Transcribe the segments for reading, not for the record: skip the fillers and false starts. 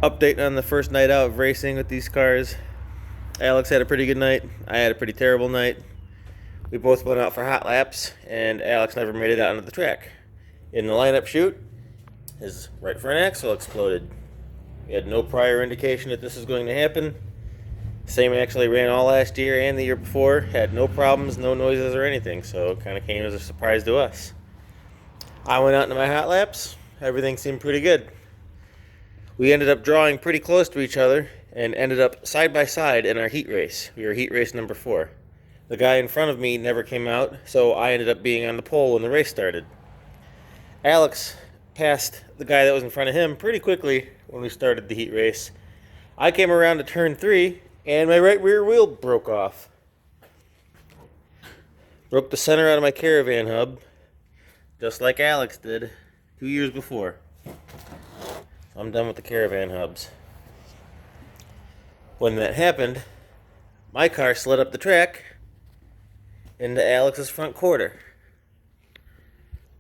Update on the first night out of racing with these cars. Alex had a pretty good night. I had a pretty terrible night. We both went out for hot laps, and Alex never made it out onto the track. In the lineup chute, his right front axle exploded. We had no prior indication that this was going to happen. Same axle he ran all last year and the year before. Had no problems, no noises or anything, so it kind of came as a surprise to us. I went out into my hot laps. Everything seemed pretty good. We ended up drawing pretty close to each other and ended up side by side in our heat race. We were heat race number 4. The guy in front of me never came out, so I ended up being on the pole when the race started. Alex passed the guy that was in front of him pretty quickly when we started the heat race. I came around to turn 3, and my right rear wheel broke off. Broke the center out of my caravan hub, just like Alex did 2 years before. I'm done with the caravan hubs. When that happened, my car slid up the track into Alex's front quarter.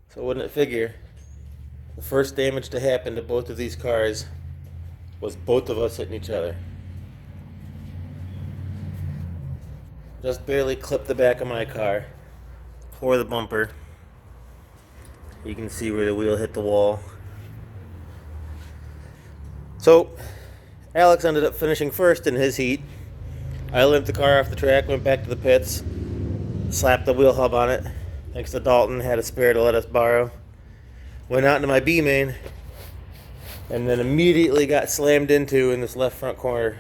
So wouldn't it figure, the first damage to happen to both of these cars was both of us hitting each other. Just barely clipped the back of my car, tore the bumper. You can see where the wheel hit the wall. So, Alex ended up finishing first in his heat. I limped the car off the track, went back to the pits, slapped the wheel hub on it. Thanks to Dalton, had a spare to let us borrow. Went out into my B main, and then immediately got slammed into in this left front corner.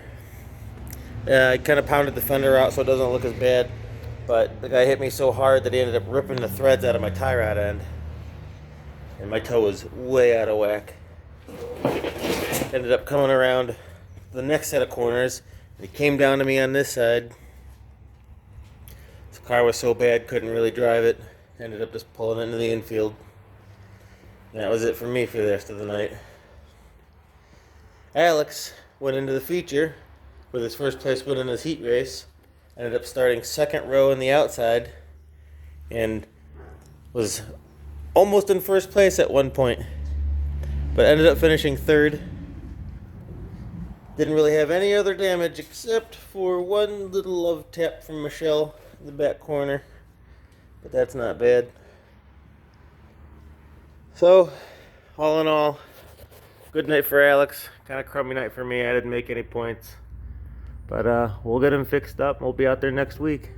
I kind of pounded the fender out so it doesn't look as bad, but the guy hit me so hard that he ended up ripping the threads out of my tie rod end. And my toe was way out of whack. Ended up coming around the next set of corners. He came down to me on this side. This car was so bad, couldn't really drive it. Ended up just pulling it into the infield. And that was it for me for the rest of the night. Alex went into the feature with his first place win in his heat race. Ended up starting second row in the outside. And was almost in first place at one point. But ended up finishing third. Didn't really have any other damage except for one little love tap from Michelle in the back corner. But that's not bad. So, all in all, good night for Alex. Kind of crummy night for me. I didn't make any points. But we'll get him fixed up. We'll be out there next week.